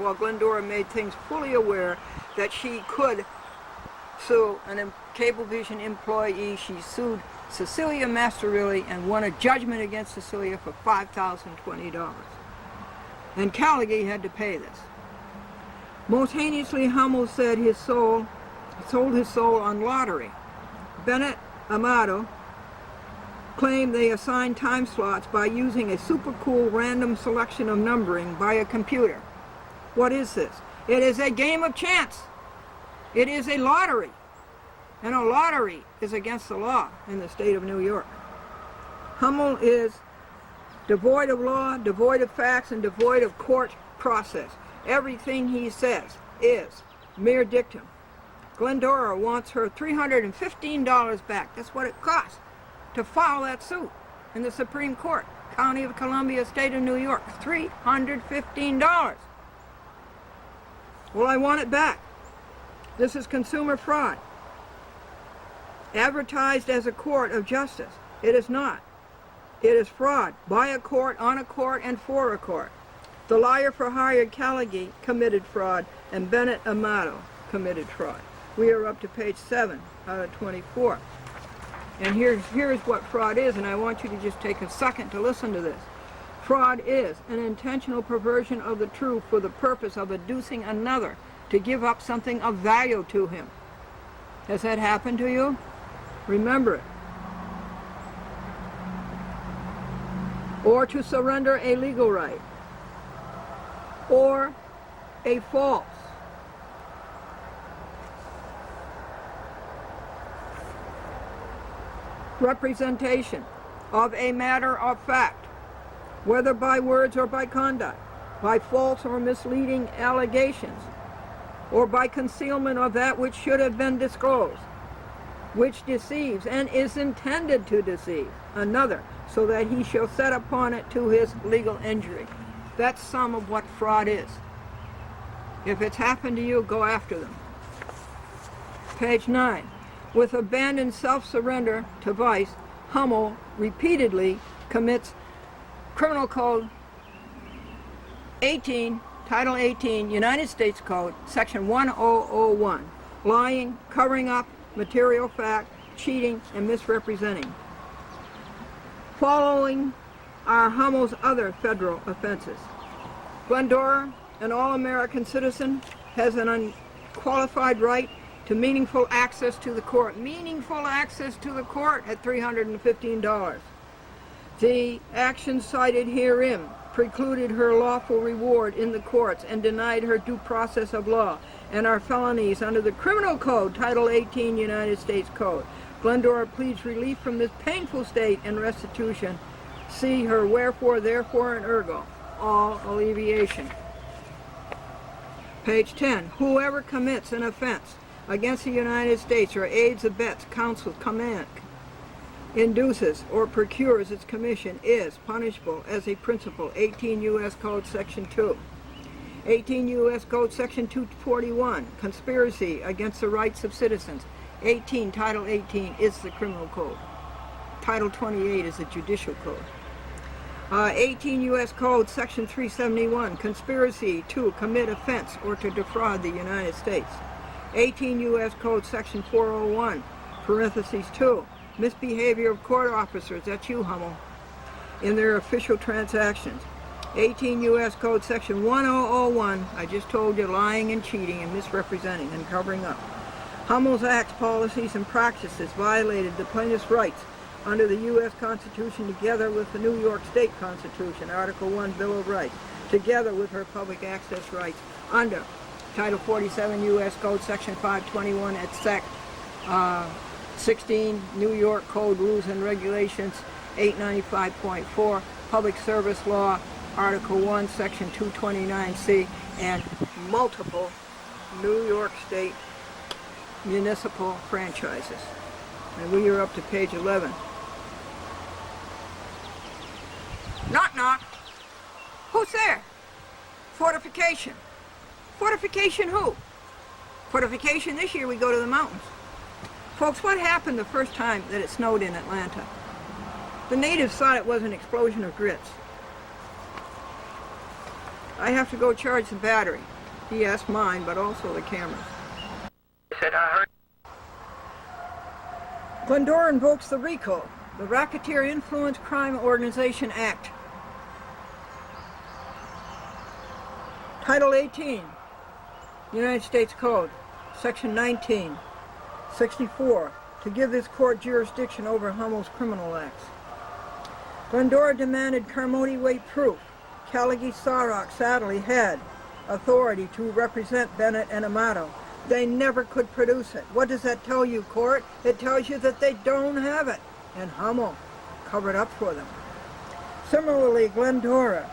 while Glendora made things fully aware that she could sue an Cablevision employee. She sued Cecilia Masterilli and won a judgment against Cecilia for $5,020. And Callagy had to pay this. Most heinously, Hummel said sold his soul on lottery. Bennett Amato claimed they assigned time slots by using a super cool random selection of numbering by a computer. What is this? It is a game of chance. It is a lottery. And a lottery is against the law in the state of New York. Hummel is devoid of law, devoid of facts, and devoid of court process. Everything he says is mere dictum. Glendora wants her $315 back. That's what it costs to file that suit in the Supreme Court, County of Columbia, State of New York. $315. Well, I want it back. This is consumer fraud. Advertised as a court of justice. It is not. It is fraud by a court, on a court, and for a court. The liar for hire Callagy committed fraud, and Bennett Amato committed fraud. We are up to page 7 out of 24. And here's what fraud is, and I want you to just take a second to listen to this. Fraud is an intentional perversion of the truth for the purpose of inducing another to give up something of value to him. Has that happened to you? Remember it. Or to surrender a legal right. Or a false representation of a matter of fact, whether by words or by conduct, by false or misleading allegations, or by concealment of that which should have been disclosed, which deceives and is intended to deceive another, so that he shall set upon it to his legal injury. That's some of what fraud is. If it's happened to you, go after them. Page 9. With abandoned self-surrender to vice, Hummel repeatedly commits Criminal Code 18, Title 18, United States Code, Section 1001, lying, covering up, material fact, cheating, and misrepresenting. Following are Hummel's other federal offenses. Glendora, an all-American citizen, has an unqualified right to meaningful access to the court. Meaningful access to the court at $315. The actions cited herein precluded her lawful reward in the courts and denied her due process of law and are felonies under the Criminal Code, Title 18, United States Code. Glendora pleads relief from this painful state and restitution. See her wherefore, therefore, and ergo. All alleviation. Page 10. Whoever commits an offense against the United States or aids, abets, counsels, commands, induces, or procures its commission is punishable as a principal. 18 U.S. Code Section 2. 18 U.S. Code Section 241. Conspiracy against the rights of citizens. 18, Title 18 is the criminal code. Title 28 is the judicial code. 18 U.S. Code Section 371. Conspiracy to commit offense or to defraud the United States. 18 U.S. Code Section 401, parentheses 2, misbehavior of court officers, that's you, Hummel, in their official transactions. 18 U.S. Code Section 1001, I just told you, lying and cheating and misrepresenting and covering up. Hummel's acts, policies, and practices violated the plaintiff's rights under the U.S. Constitution together with the New York State Constitution, Article 1, Bill of Rights, together with her public access rights under Title 47 U.S. Code Section 521 at Sec. 16 New York Code Rules and Regulations 895.4 Public Service Law Article 1 Section 229C and multiple New York State municipal franchises. And we are up to page 11. Knock knock. Who's there? Fortification. Fortification who? Fortification this year we go to the mountains. Folks, what happened the first time that it snowed in Atlanta? The natives thought it was an explosion of grits. I have to go charge the battery. Yes, mine, but also the cameras. Said I heard. Glendora invokes the RICO, the Racketeer Influence Crime Organization Act. Title 18, United States Code, Section 1964, to give this court jurisdiction over Hummel's criminal acts. Glendora demanded Carmody weight proof. Callagy Sarok sadly had authority to represent Bennett and Amato. They never could produce it. What does that tell you, court? It tells you that they don't have it. And Hummel covered up for them. Similarly, Glendora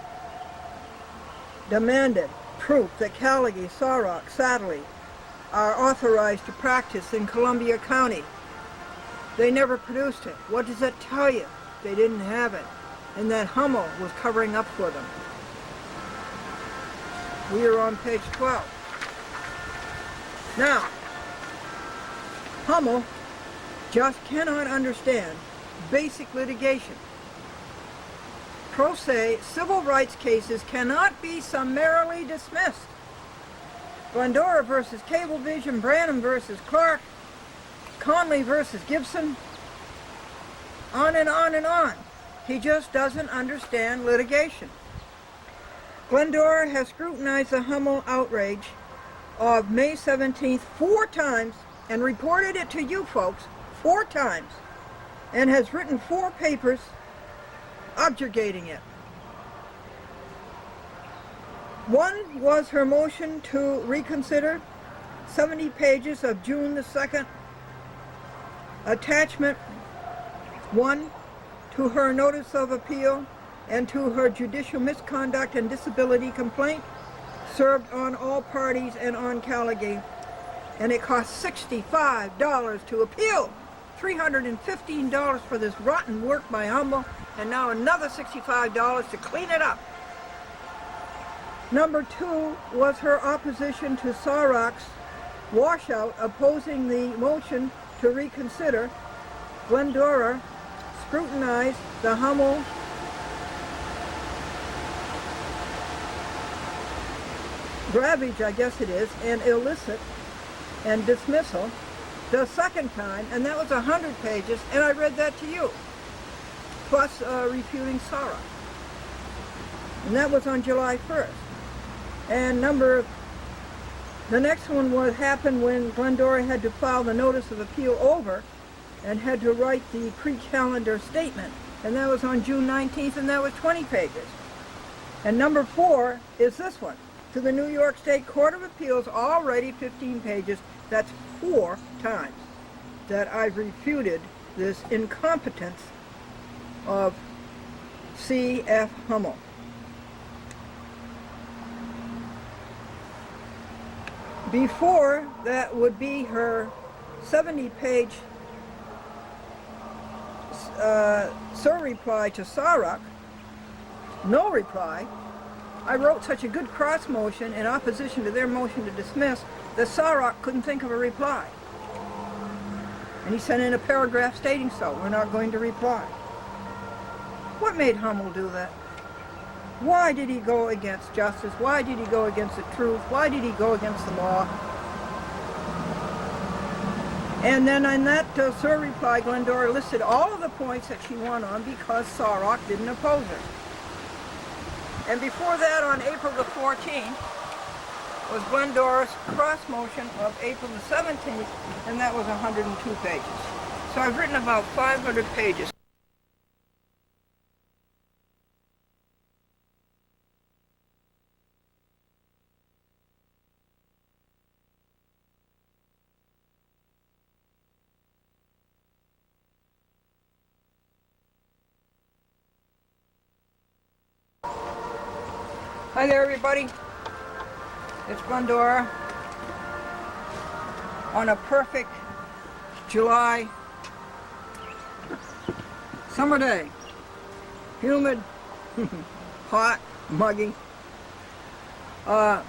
demanded proof that Callagy, Sarok, sadly, are authorized to practice in Columbia County. They never produced it. What does that tell you? They didn't have it. And that Hummel was covering up for them. We are on page 12. Now, Hummel just cannot understand basic litigation. Pro se civil rights cases cannot be summarily dismissed. Glendora versus Cablevision, Branham versus Clark, Conley versus Gibson, on and on and on. He just doesn't understand litigation. Glendora has scrutinized the Hummel outrage of May 17th 4 times and reported it to you folks 4 times and has written 4 papers objurgating it. One was her motion to reconsider, 70 pages of June the 2nd, attachment 1 to her notice of appeal and to her judicial misconduct and disability complaint, served on all parties and on Callagy, and it cost $65 to appeal, $315 for this rotten work by Hummel, and now another $65 to clean it up. Number 2 was her opposition to Sarok's washout opposing the motion to reconsider. Glendora scrutinized the Hummel grabbage, I guess it is, and illicit and dismissal the second time, and that was 100 pages, and I read that to you, plus refuting Sarok. And that was on July 1st. And the next one happened when Glendora had to file the notice of appeal over and had to write the pre-calendar statement, and that was on June 19th, and that was 20 pages. And number 4 is this one, to the New York State Court of Appeals, already 15 pages. That's 4 times that I've refuted this incompetence of C.F. Hummel. Before that would be her 70-page reply to Sarok, no reply. I wrote such a good cross motion in opposition to their motion to dismiss that Sarok couldn't think of a reply. And he sent in a paragraph stating so. We're not going to reply. What made Hummel do that? Why did he go against justice? Why did he go against the truth? Why did he go against the law? And then in that reply, Glendora listed all of the points that she won on because Sarok didn't oppose her. And before that, on April the 14th, was Glendora's cross motion of April the 17th, and that was 102 pages. So I've written about 500 pages. Hi there, everybody. It's Glendora on a perfect July summer day. Humid, hot, muggy. I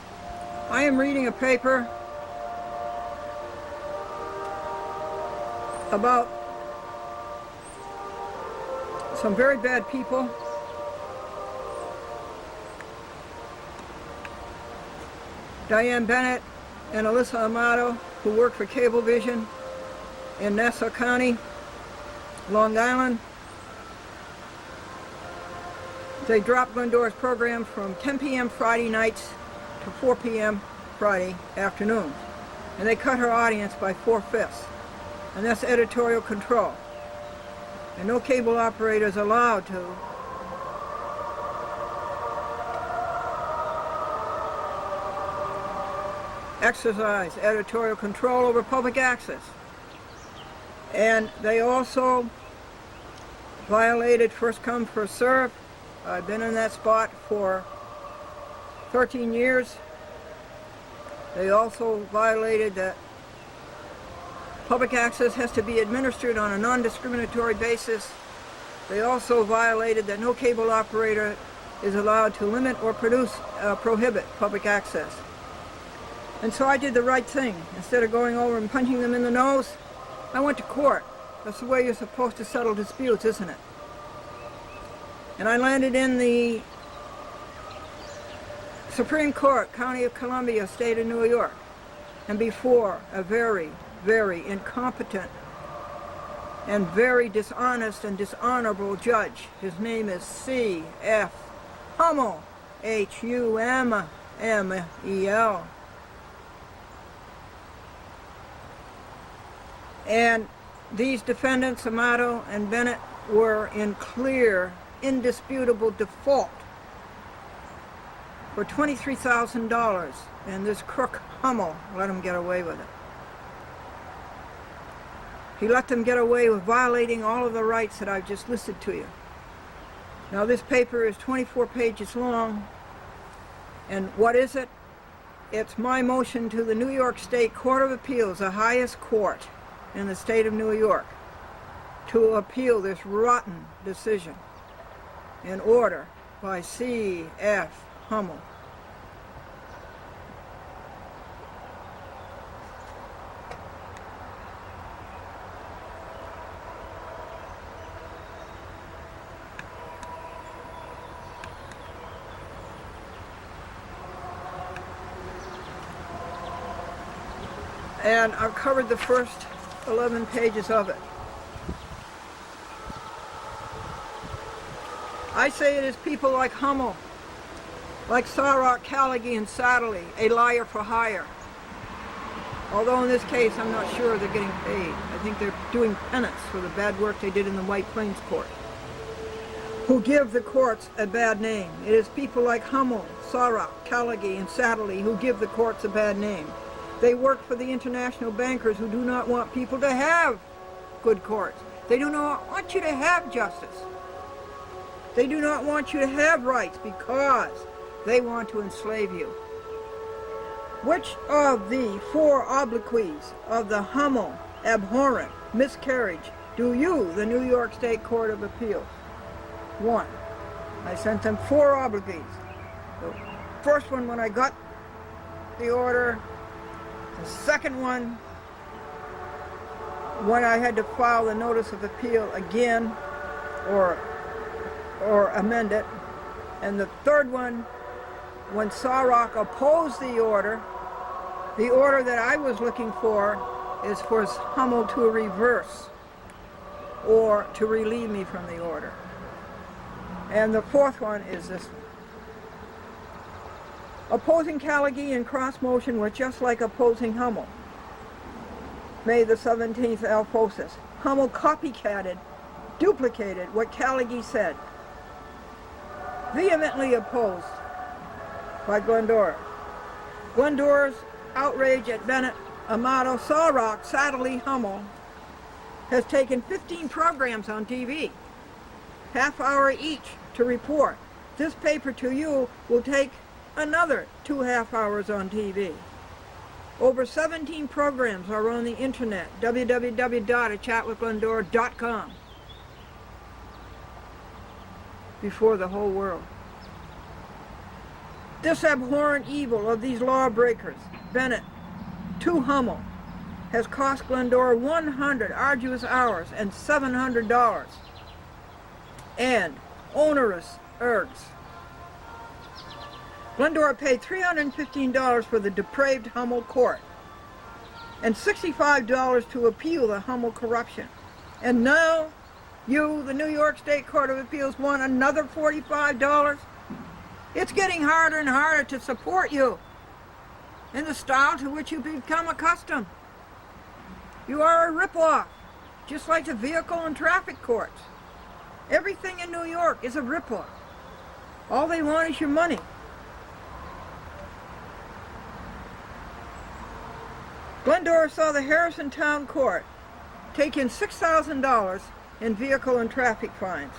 am reading a paper about some very bad people Diane Bennett and Alyssa Amato, who work for Cablevision in Nassau County, Long Island. They dropped Glendora's program from 10 p.m. Friday nights to 4 p.m. Friday afternoons. And they cut her audience by 4/5. And that's editorial control. And no cable operator is allowed to exercise editorial control over public access. And they also violated first come, first serve. I've been in that spot for 13 years. They also violated that public access has to be administered on a non-discriminatory basis. They also violated that no cable operator is allowed to limit or prohibit public access. And so I did the right thing. Instead of going over and punching them in the nose, I went to court. That's the way you're supposed to settle disputes, isn't it? And I landed in the Supreme Court, County of Columbia, State of New York, and before a very, very incompetent and very dishonest and dishonorable judge. His name is C.F. Hummel, Hummel. And these defendants, Amato and Bennett, were in clear, indisputable default for $23,000, and this crook Hummel let them get away with it. He let them get away with violating all of the rights that I've just listed to you. Now this paper is 24 pages long, and what is it? It's my motion to the New York State Court of Appeals, the highest court in the state of New York, to appeal this rotten decision in order by C.F. Hummel. And I've covered the first 11 pages of it. I say it is people like Hummel, like Sarok, Callaghy, and Satterley, a liar for hire. Although in this case, I'm not sure they're getting paid. I think they're doing penance for the bad work they did in the White Plains Court, who give the courts a bad name. It is people like Hummel, Sarok, Callaghy, and Satterley who give the courts a bad name. They work for the international bankers who do not want people to have good courts. They do not want you to have justice. They do not want you to have rights because they want to enslave you. Which of the four obloquies of the Hummel abhorrent miscarriage do you, the New York State Court of Appeals? 1. I sent them 4 obloquies. The first one when I got the order. The second one, when I had to file the notice of appeal again, or amend it. And the third one, when Sarok opposed the order that I was looking for is for Hummel to reverse or to relieve me from the order. And the fourth one is this one. Opposing Callaghy in cross motion was just like opposing Hummel. May the 17th Alphosis. Hummel copycatted, duplicated what Callaghy said. Vehemently opposed by Glendora. Glendora's outrage at Bennett, Amato, Sarok, Satterley, Hummel has taken 15 programs on TV, half hour each to report. This paper to you will take another 2 half hours on TV. Over 17 programs are on the internet, www.achatwithglendora.com, before the whole world. This abhorrent evil of these lawbreakers, Bennett to Hummel, has cost Glendora 100 arduous hours and $700 and onerous ergs. Glendora paid $315 for the depraved Hummel court and $65 to appeal the Hummel corruption. And now you, the New York State Court of Appeals, want another $45? It's getting harder and harder to support you in the style to which you've become accustomed. You are a ripoff, just like the vehicle and traffic courts. Everything in New York is a ripoff. All they want is your money. Glendora saw the Harrison Town Court take in $6,000 in vehicle and traffic fines.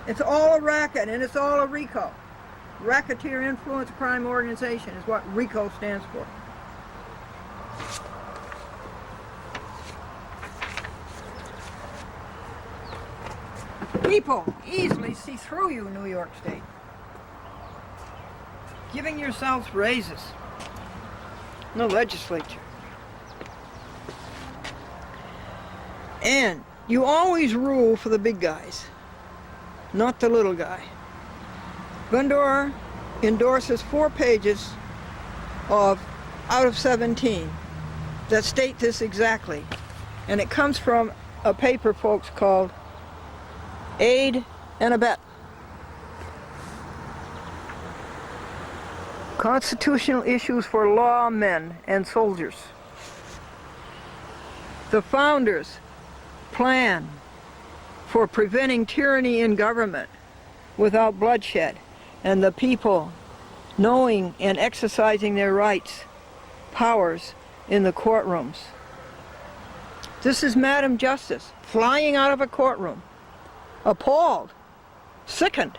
It's all a racket and it's all a RICO. Racketeer Influence Crime Organization is what RICO stands for. People easily see through you, New York State. Giving yourselves raises in the legislature. And you always rule for the big guys, not the little guy. Glendora endorses 4 pages out of 17 that state this exactly. And it comes from a paper, folks, called Aid and Abet. Constitutional issues for lawmen and soldiers. The founders' plan for preventing tyranny in government without bloodshed, and the people knowing and exercising their rights, powers in the courtrooms. This is Madam Justice flying out of a courtroom, appalled, sickened,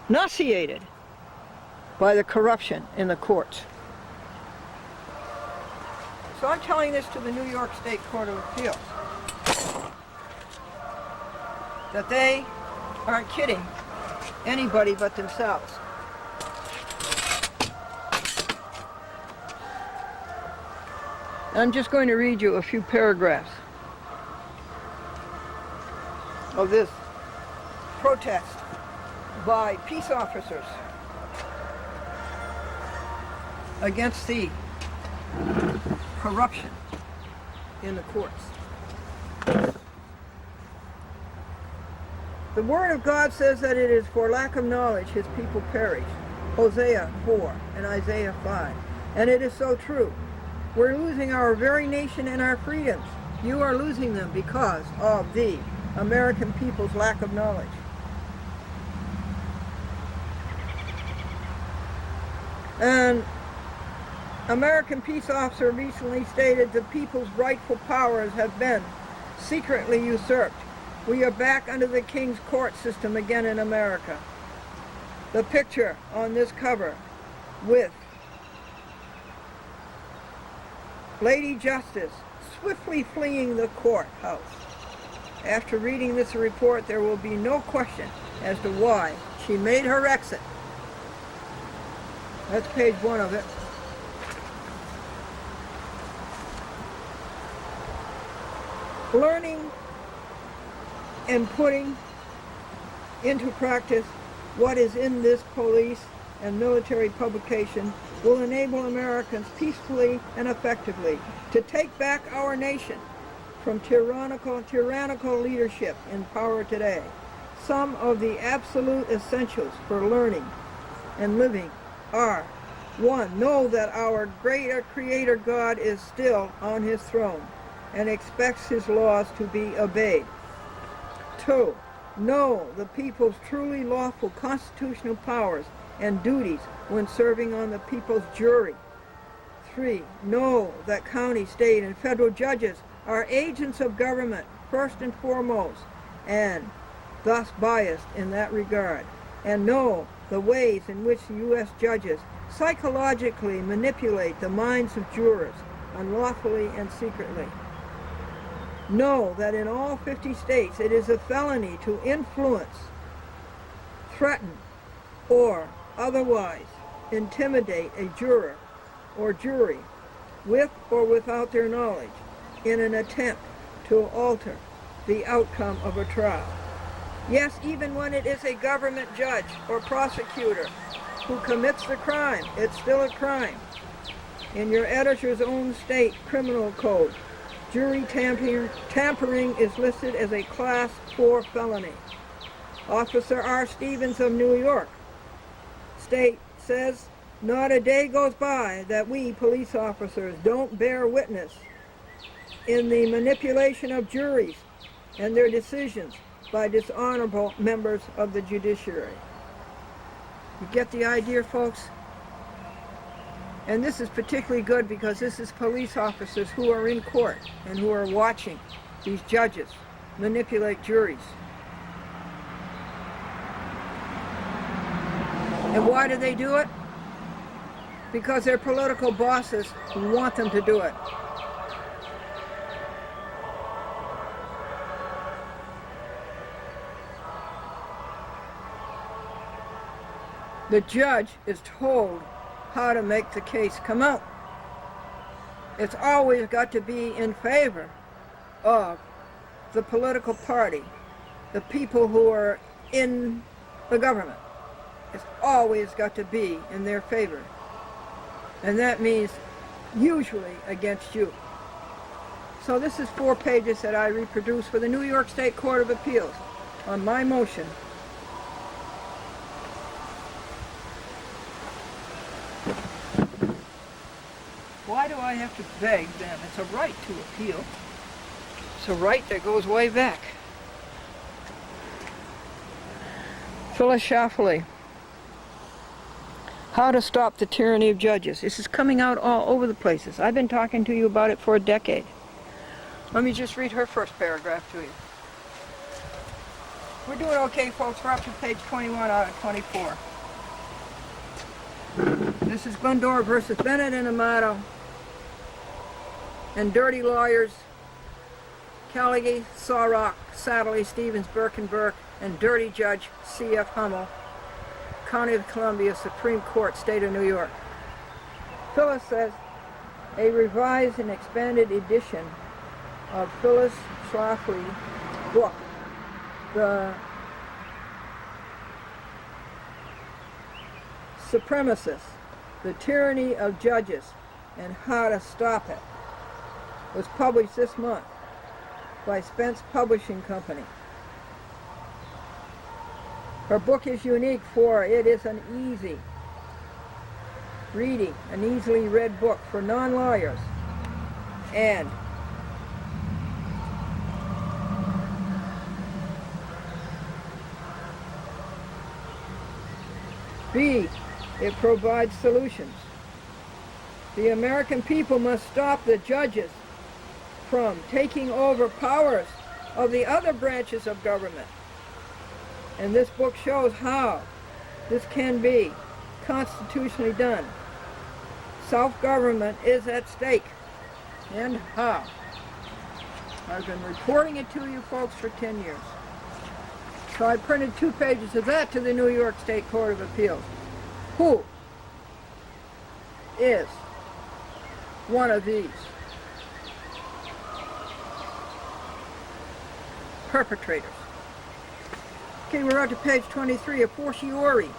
nauseated by the corruption in the courts. So I'm telling this to the New York State Court of Appeals, that they aren't kidding anybody but themselves. I'm just going to read you a few paragraphs of this protest by peace officers against the corruption in the courts. The Word of God says that it is for lack of knowledge his people perish. Hosea 4 and Isaiah 5. And it is so true. We're losing our very nation and our freedoms. You are losing them because of the American people's lack of knowledge. An American peace officer recently stated the people's rightful powers have been secretly usurped. We are back under the king's court system again in America. The picture on this cover with Lady Justice swiftly fleeing the courthouse. After reading this report, there will be no question as to why she made her exit. That's page 1 of it. Learning and putting into practice what is in this police and military publication will enable Americans peacefully and effectively to take back our nation from tyrannical leadership in power today. Some of the absolute essentials for learning and living are: 1, know that our greater Creator God is still on his throne and expects his laws to be obeyed. 2, know the people's truly lawful constitutional powers and duties when serving on the people's jury. 3, know that county, state, and federal judges are agents of government first and foremost, and thus biased in that regard. And know the ways in which U.S. judges psychologically manipulate the minds of jurors unlawfully and secretly. Know that in all 50 states it is a felony to influence, threaten, or otherwise intimidate a juror or jury with or without their knowledge in an attempt to alter the outcome of a trial. Yes, even when it is a government judge or prosecutor who commits the crime, it's still a crime. In your editor's own state criminal code, jury tampering is listed as a Class 4 felony. Officer R. Stevens of New York State says, not a day goes by that we police officers don't bear witness in the manipulation of juries and their decisions by dishonorable members of the judiciary. You get the idea, folks? And this is particularly good because this is police officers who are in court and who are watching these judges manipulate juries. And why do they do it? Because their political bosses want them to do it. The judge is told how to make the case come out. It's always got to be in favor of the political party, the people who are in the government. It's always got to be in their favor. And that means usually against you. So this is 4 pages that I reproduced for the New York State Court of Appeals on my motion. Why do I have to beg them? It's a right to appeal. It's a right that goes way back. Phyllis Schlafly. How to Stop the Tyranny of Judges. This is coming out all over the places. I've been talking to you about it for a decade. Let me just read her first paragraph to you. We're doing okay, folks. We're up to page 21 out of 24. This is Glendora versus Bennett and Amato. And dirty lawyers, Callagy, Sawrock, Satterley, Stevens, Burke and Burke, and dirty judge C.F. Hummel, County of Columbia, Supreme Court, State of New York. Phyllis says, a revised and expanded edition of Phyllis Schlafly's book, The Supremacists, The Tyranny of Judges, and How to Stop It, was published this month by Spence Publishing Company. Her book is unique for it is an easy reading, an easily read book for non-lawyers, and B, it provides solutions. The American people must stop the judges from taking over powers of the other branches of government. And this book shows how this can be constitutionally done. Self-government is at stake. And how? I've been reporting it to you folks for 10 years. So I printed 2 pages of that to the New York State Court of Appeals. Who is one of these perpetrators? Okay, we're up to page 23. A fortiori,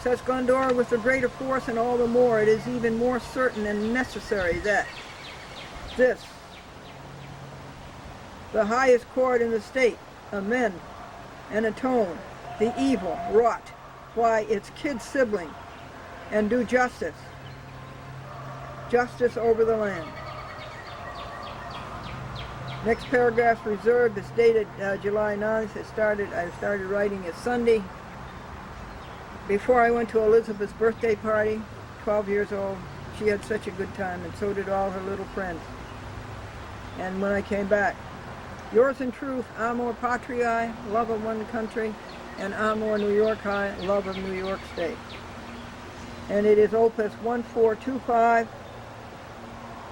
says Glendora, with the greater force and all the more, it is even more certain and necessary that this, the highest court in the state, amend and atone the evil wrought by its kid sibling and do justice over the land. Next paragraph's reserved. It's dated July 9th. I started writing it Sunday before I went to Elizabeth's birthday party, 12 years old. She had such a good time, and so did all her little friends. And when I came back, yours in truth, amor patriae, love of one country, and amor New Yorki, love of New York State. And it is opus 1425.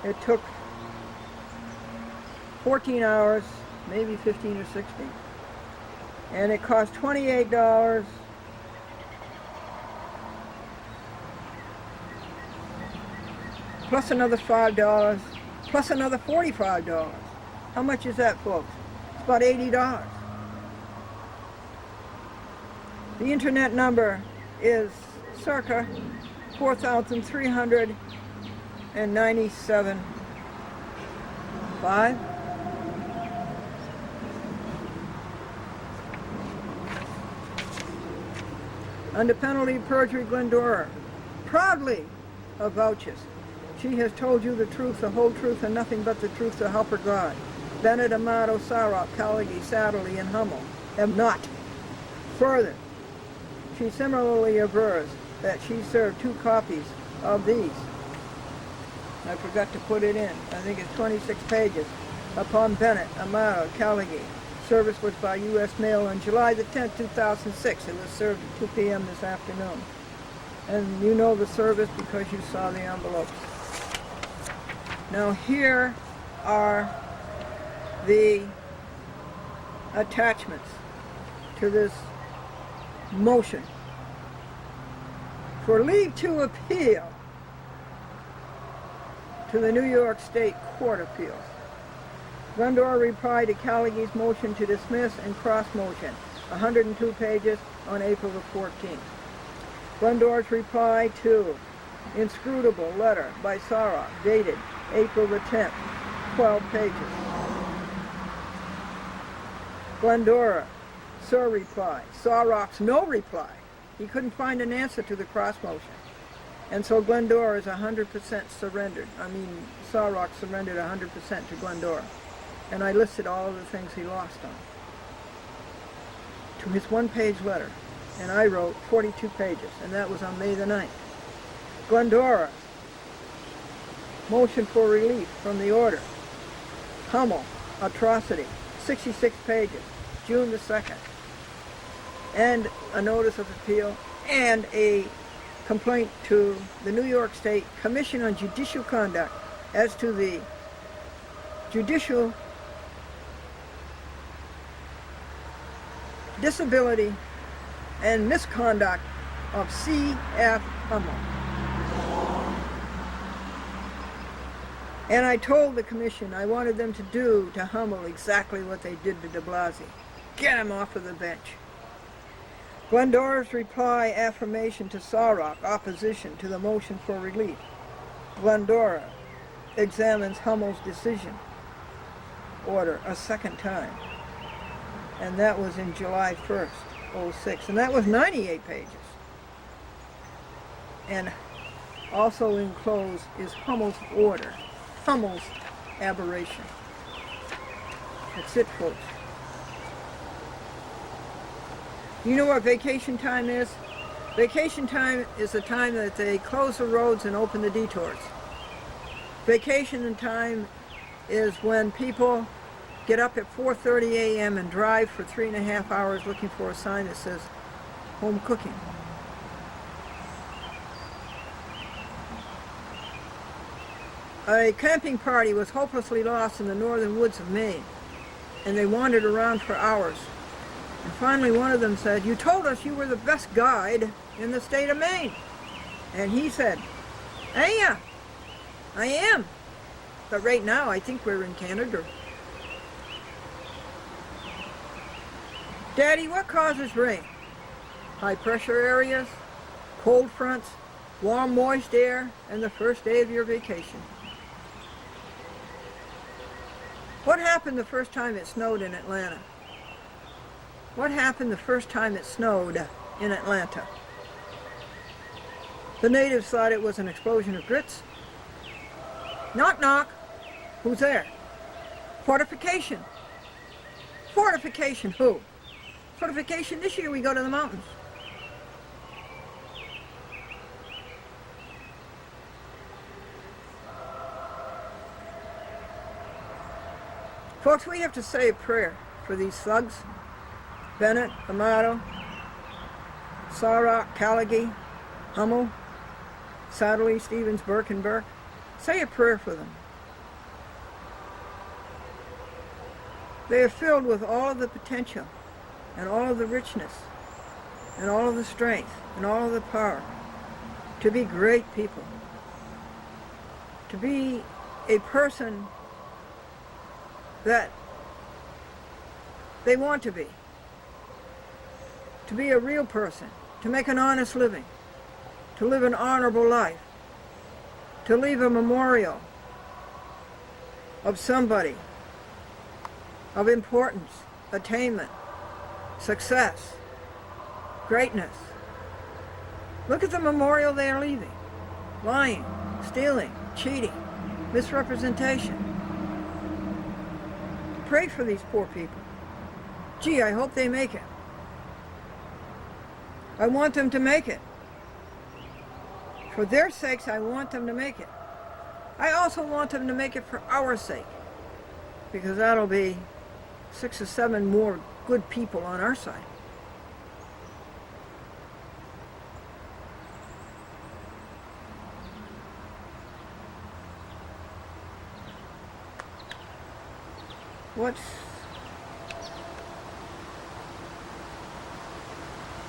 It took 14 hours, maybe 15 or 16. And it cost $28 plus another $5 plus another $45. How much is that, folks? It's about $80. The internet number is circa 4,397 5. Under penalty of perjury, Glendora proudly avouches. She has told you the truth, the whole truth, and nothing but the truth, to help her God. Bennett, Amato, Sarok, Callagy, Satterley, and Hummel have not. Further, she similarly avers that she served 2 copies of these. I forgot to put it in. I think it's 26 pages. Upon Bennett, Amato, Callagy. Service was by U.S. mail on July the 10th, 2006. It was served at 2 p.m. this afternoon. And you know the service because you saw the envelopes. Now here are the attachments to this motion for leave to appeal to the New York State Court of Appeals. Glendora replied to Callagy's motion to dismiss and cross motion, 102 pages, on April the 14th. Glendora's reply to inscrutable letter by Sarah, dated April the 10th, 12 pages. Glendora, Sir reply. Sarok's no reply. He couldn't find an answer to the cross motion. And so Glendora is 100% surrendered. Sarok surrendered 100% to Glendora. And I listed all of the things he lost on to his 1-page letter. And I wrote 42 pages, and that was on May the 9th. Glendora, motion for relief from the order. Hummel, atrocity, 66 pages, June the 2nd. And a notice of appeal and a complaint to the New York State Commission on Judicial Conduct as to the judicial disability and misconduct of C.F. Hummel. And I told the commission I wanted them to do to Hummel exactly what they did to de Blasio. Get him off of the bench. Glendora's reply affirmation to Sarok, opposition to the motion for relief. Glendora examines Hummel's decision order a second time. And that was in July 1st, 06. And that was 98 pages. And also enclosed is Hummel's order. Hummel's aberration. That's it, folks. You know what vacation time is? Vacation time is the time that they close the roads and open the detours. Vacation time is when people get up at 4:30 a.m. and drive for 3.5 hours looking for a sign that says home cooking. A camping party was hopelessly lost in the northern woods of Maine, and they wandered around for hours. And finally one of them said, "You told us you were the best guide in the state of Maine." And he said, "Yeah, I am. But right now I think we're in Canada." Daddy, what causes rain? High pressure areas, cold fronts, warm moist air, and the first day of your vacation. What happened the first time it snowed in Atlanta? What happened the first time it snowed in Atlanta? The natives thought it was an explosion of grits. Knock, knock. Who's there? Fortification. Fortification who? Fortification, this year we go to the mountains. Folks, we have to say a prayer for these thugs. Bennett, Amato, Sarok, Callagy, Hummel, Satterley, Stevens, Burke, and Burke. Say a prayer for them. They are filled with all of the potential and all of the richness and all of the strength and all of the power to be great people, to be a person that they want to be a real person, to make an honest living, to live an honorable life, to leave a memorial of somebody, of importance, attainment, success, greatness. Look at the memorial they are leaving. Lying, stealing, cheating, misrepresentation. Pray for these poor people. Gee, I hope they make it. I want them to make it. For their sakes, I want them to make it. I also want them to make it for our sake, because that'll be 6 or 7 more good people on our side.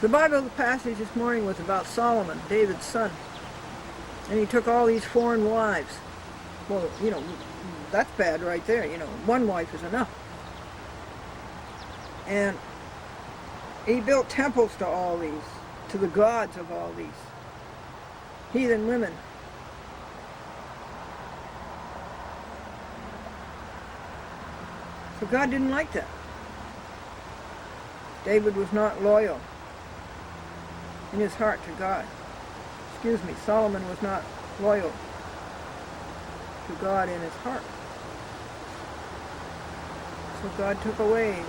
The Bible passage this morning was about Solomon, David's son. And he took all these foreign wives. Well, that's bad right there. One wife is enough. And he built temples to all these, to the gods of all these heathen women. So God didn't like that. David was not loyal in his heart to God. Solomon was not loyal to God in his heart. So God took away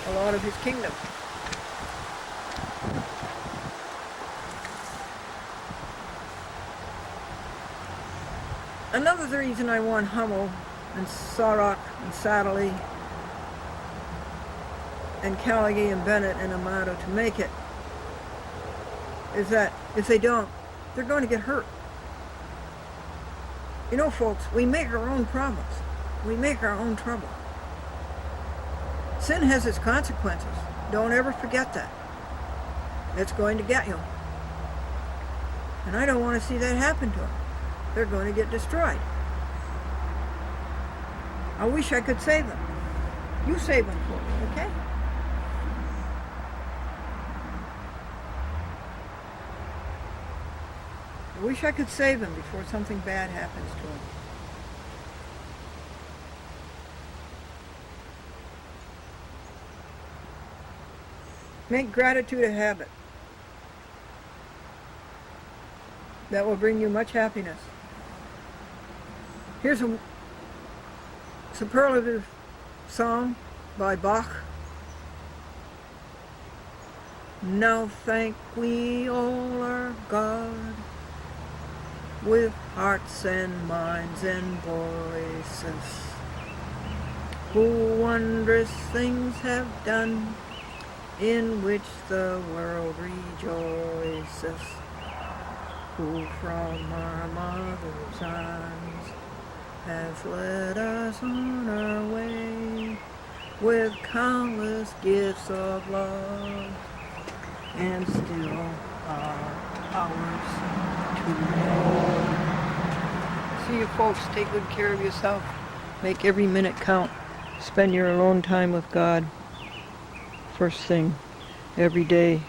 a lot of his kingdom. Another reason I want Hummel and Sarok and Satterley and Callaghan and Bennett and Amato to make it is that if they don't, they're going to get hurt. Folks, we make our own problems. We make our own trouble. Sin has its consequences. Don't ever forget that. It's going to get you. And I don't want to see that happen to them. They're going to get destroyed. I wish I could save them. You save them for me, okay? I wish I could save them before something bad happens to them. Make gratitude a habit. That will bring you much happiness. Here's a superlative song by Bach. Now thank we all our God with hearts and minds and voices, who wondrous things have done, in which the world rejoices, who from our mother's arms has led us on our way, with countless gifts of love, and still are ours today. See you folks, take good care of yourself. Make every minute count. Spend your alone time with God. First thing, every day.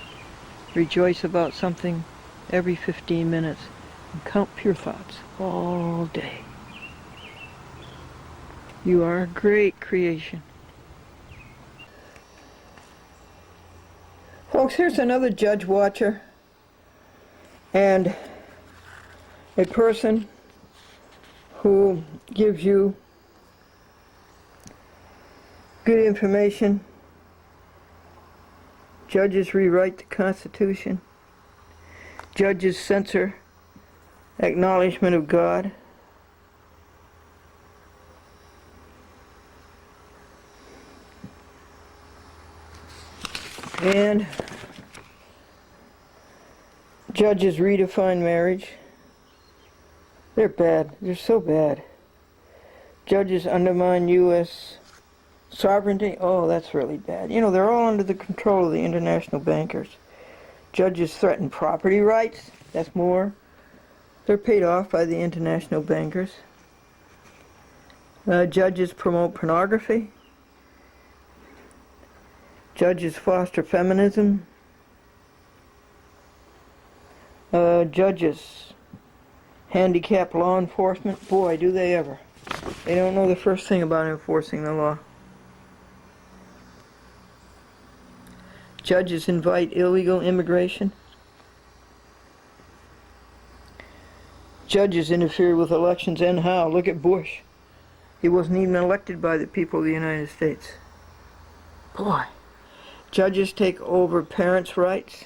Rejoice about something every 15 minutes. And count pure thoughts all day. You are a great creation. Folks, here's another judge watcher and a person who gives you good information. Judges rewrite the Constitution. Judges censor acknowledgement of God. And judges redefine marriage. They're bad. They're so bad. Judges undermine U.S. sovereignty. Oh, that's really bad. They're all under the control of the international bankers. Judges threaten property rights. That's more. They're paid off by the international bankers. Judges promote pornography. Judges foster feminism. Judges, handicapped law enforcement, boy, do they ever. They don't know the first thing about enforcing the law. Judges invite illegal immigration. Judges interfere with elections, and how? Look at Bush. He wasn't even elected by the people of the United States. Boy. Judges take over parents' rights.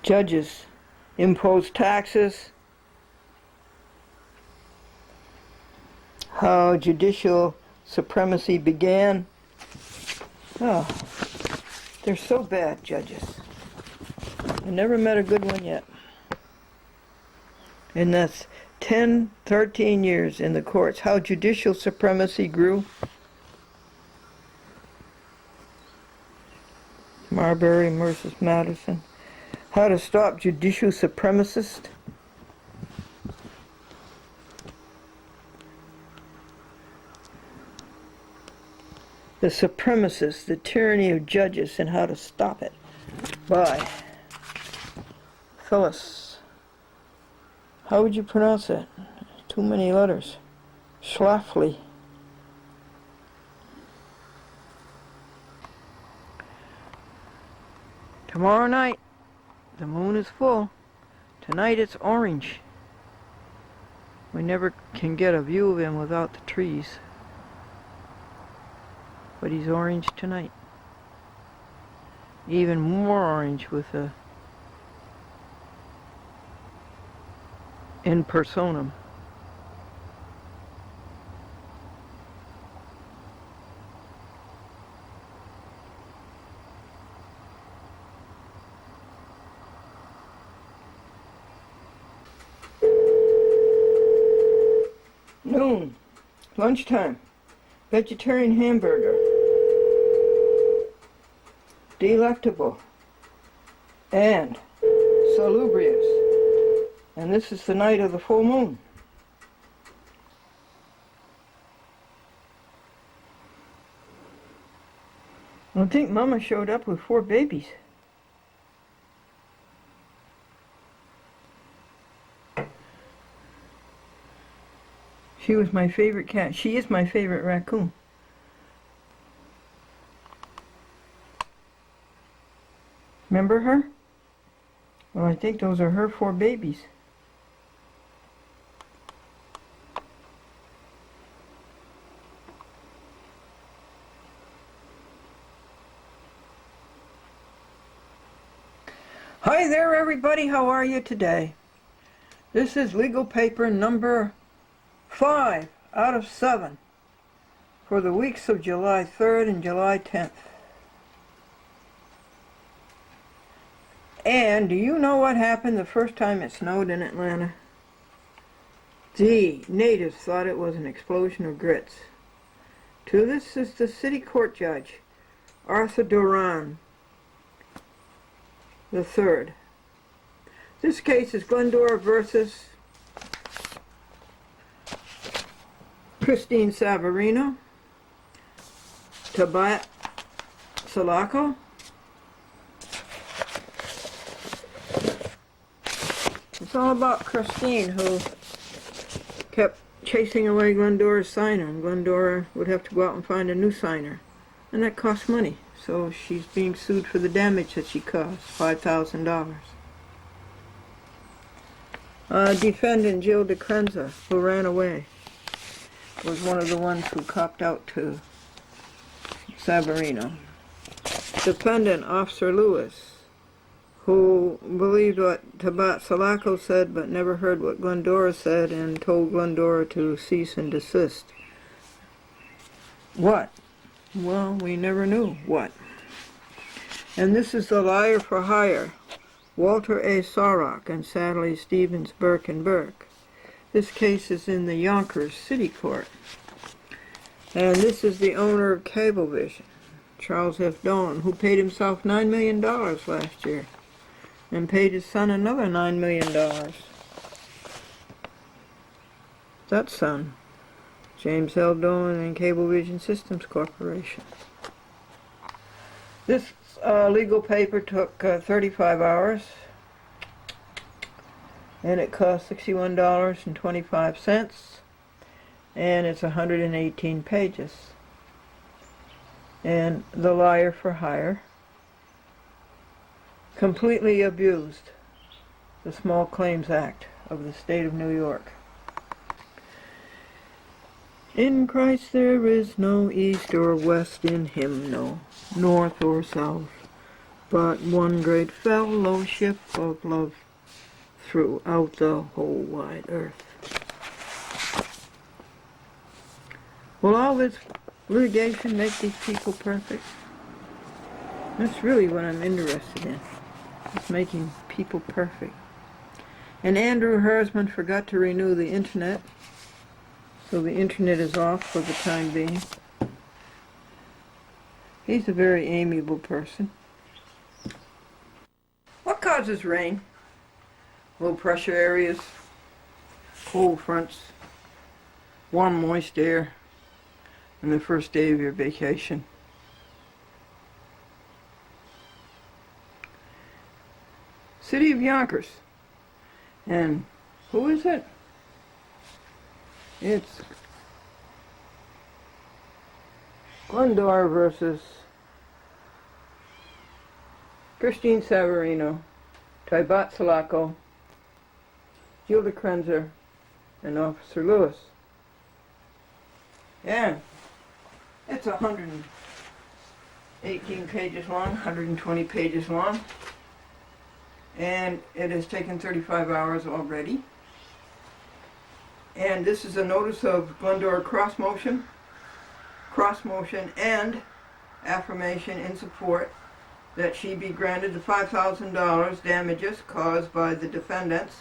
Judges impose taxes. How judicial supremacy began. Oh, they're so bad, judges. I never met a good one yet. And that's 10, 13 years in the courts. How judicial supremacy grew. Marbury versus Madison. How to stop judicial supremacists. The supremacists, the tyranny of judges, and how to stop it. By Phyllis. How would you pronounce that? Too many letters. Schlafly. Tomorrow night, the moon is full. Tonight it's orange. We never can get a view of him without the trees. But he's orange tonight. Even more orange with the in personam. Noon, lunchtime, vegetarian hamburger, delectable, and salubrious. And this is the night of the full moon. I think Mama showed up with 4 babies. She was my favorite cat. She is my favorite raccoon. Remember her? Well, I think those are her 4 babies. Hi there, everybody. How are you today? This is legal paper number 5 out of 7 for the weeks of July 3rd and July 10th. And do you know what happened the first time it snowed in Atlanta? The natives thought it was an explosion of grits. To this is the city court judge, Arthur Duran the third. This case is Glendora versus Christine Savarino, Tabat Salako. It's all about Christine, who kept chasing away Glendora's signer, and Glendora would have to go out and find a new signer. And that costs money, so she's being sued for the damage that she caused, $5,000. Defendant Jill DeCrenza, who ran away, was one of the ones who copped out to Savarino. Defendant Officer Lewis, who believed what Tabat Salako said but never heard what Glendora said and told Glendora to cease and desist. What? Well, we never knew what. And this is the liar for hire, Walter A. Sarok and Sadly Stevens, Burke and Burke. This case is in the Yonkers City Court. And this is the owner of Cablevision, Charles F. Doan, who paid himself $9 million last year and paid his son another $9 million. That son James L. Dolan and Cablevision Systems Corporation. This legal paper took 35 hours, and it cost $61.25, and it's 118 pages. And the liar for hire completely abused the Small Claims Act of the state of New York. In Christ there is no east or west, in him no north or south, but one great fellowship of love throughout the whole wide earth. Will all this litigation make these people perfect? That's really what I'm interested in. It's making people perfect. And Andrew Hersman forgot to renew the internet, so the internet is off for the time being. He's a very amiable person. What causes rain? Low pressure areas, cold fronts, warm moist air, and the first day of your vacation. City of Yonkers. And who is it? It's Glendora versus Christine Savarino, Tybat Salako, Gilda Krenzer, and Officer Lewis. Yeah, it's 118 pages long, 120 pages long, and it has taken 35 hours already. And this is a notice of Glendora cross motion and affirmation in support that she be granted the $5,000 damages caused by the defendants,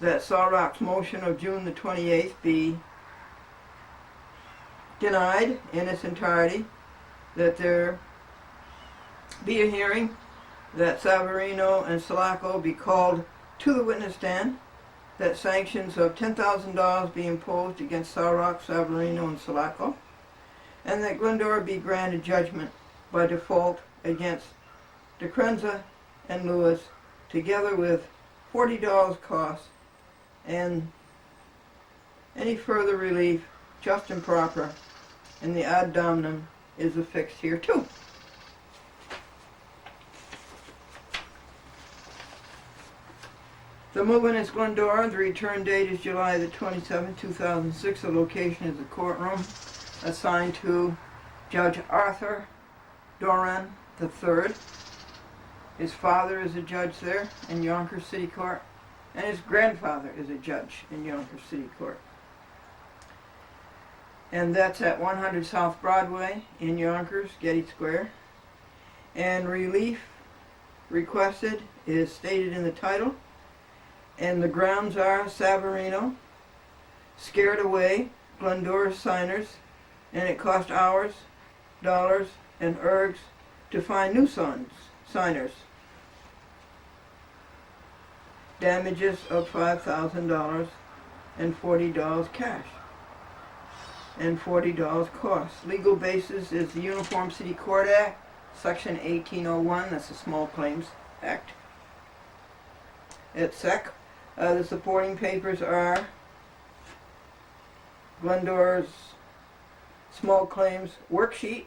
that Sawrock's motion of June the 28th be denied in its entirety, that there be a hearing, that Savarino and Salako be called to the witness stand, that sanctions of $10,000 be imposed against Sawrock, Savarino, and Salako, and that Glendora be granted judgment by default against DeCrenza and Lewis, together with $40 costs, and any further relief, just and proper, and the ad dominum is affixed here too. The movement is Glendora. The return date is July the 27th, 2006. The location is the courtroom assigned to Judge Arthur Doran III. His father is a judge there in Yonkers City Court, and his grandfather is a judge in Yonkers City Court. And that's at 100 South Broadway in Yonkers, Getty Square. And relief requested is stated in the title. And the grounds are Savarino scared away Glendora signers, and it cost hours, dollars, and ergs to find new signers. Damages of $5,000 and $40 cash, and $40 costs. Legal basis is the Uniform City Court Act, Section 1801, that's the Small Claims Act. It's SEC. The supporting papers are Glendora's Small Claims Worksheet,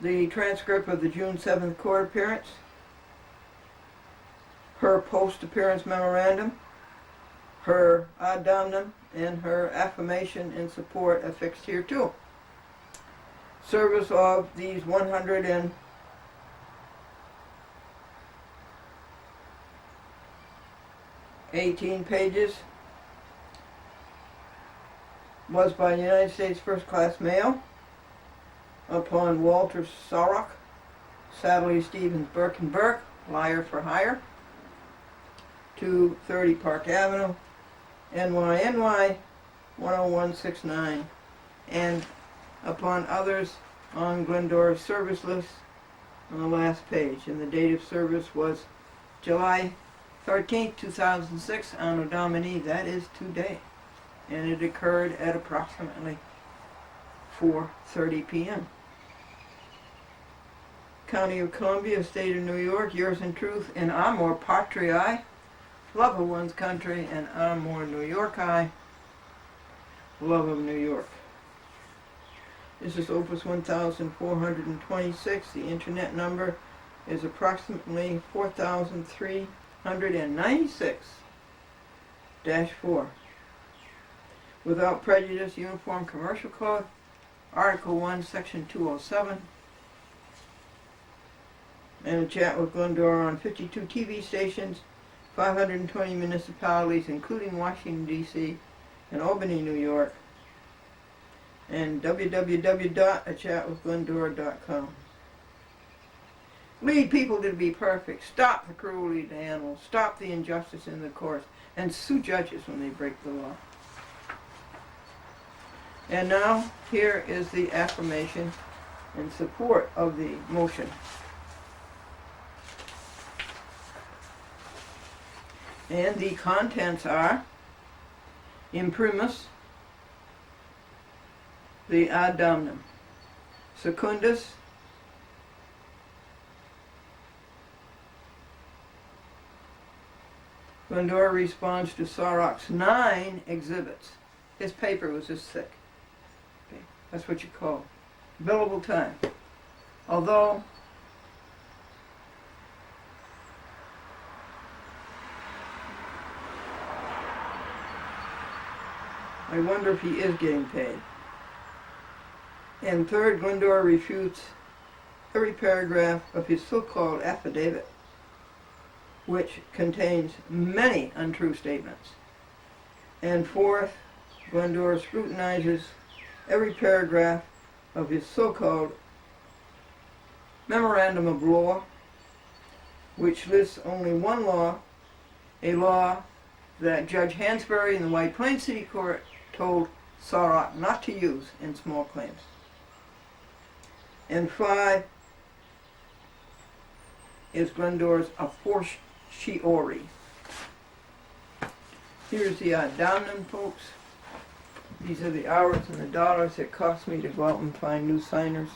the transcript of the June 7th court appearance, her post-appearance memorandum, her ad dominum, and her affirmation in support affixed here too. Service of these 118 pages was by United States First Class Mail upon Walter Sawrock, Sadley Stevens Burke and Burke, liar for hire, 230 Park Avenue, NY 10169, and upon others on Glendora's service list on the last page. And the date of service was July 13th, 2006, Anno Domini, that is today. and it occurred at approximately 4:30 p.m. County of Columbia, State of New York, yours in truth, in amor patriae, love of one's country, and amor New Yorki, love of New York. This is Opus 1426. The internet number is approximately 4396-4. Without Prejudice, Uniform Commercial Code, Article 1, Section 207. And a chat with Glendora on 52 TV stations, 520 municipalities, including Washington, D.C., and Albany, New York, and www.achatwithglendora.com. Lead people to be perfect. Stop the cruelty to animals. Stop the injustice in the courts. And sue judges when they break the law. And now, here is the affirmation in support of the motion. And the contents are, imprimis, the ad damnum. Secundus, Glendora responds to Sorok's 9 exhibits. His paper was this thick. Okay. That's what you call billable time. Although I wonder if he is getting paid. And third, Glendora refutes every paragraph of his so-called affidavit, which contains many untrue statements. And fourth, Glendora scrutinizes every paragraph of his so-called memorandum of law, which lists only one law, a law that Judge Hansberry in the White Plains City Court told Sorok not to use in small claims. And 5 is Glendora's a fortiori. Here's the ad damnum, folks. These are the hours and the dollars it cost me to go out and find new signers.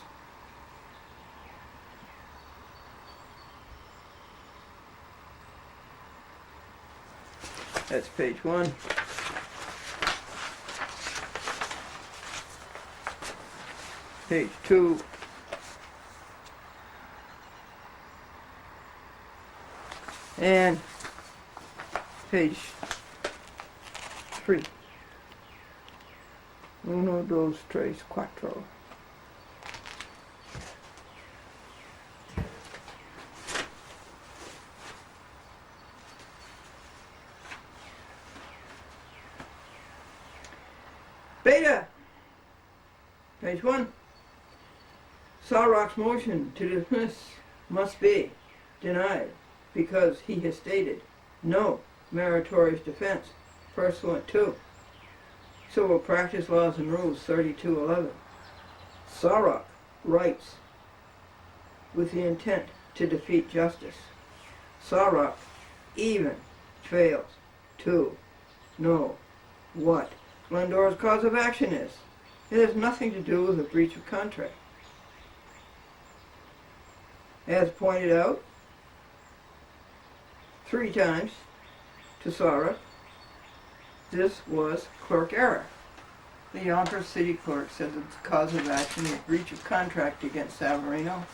That's page 1. Page 2. And page 3. Uno, dos, tres, cuatro. Beta, page 1. Sorok's motion to dismiss must be denied because he has stated no meritorious defense pursuant to Civil Practice Laws and Rules 3211. Sorok writes with the intent to defeat justice. Sorok even fails to know what Glendora's cause of action is. It has nothing to do with a breach of contract. As pointed out 3 times to Sorok, this was clerk error. The Yonkers City Clerk said that the cause of action is breach of contract against Savarino,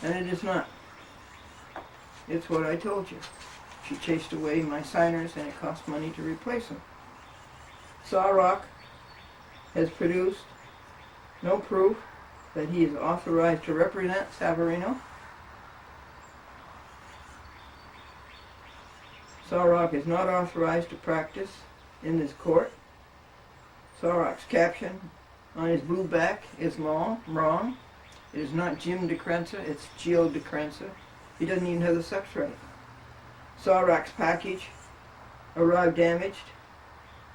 and it is not. It's what I told you. She chased away my signers and it cost money to replace them. Sorok has produced no proof that he is authorized to represent Savarino. Sorok is not authorized to practice in this court. Sorok's caption on his blue back is wrong. It is not Jim DeCrenza, it's Gio DeCrenza. He doesn't even have the sex right. Sorok's package arrived damaged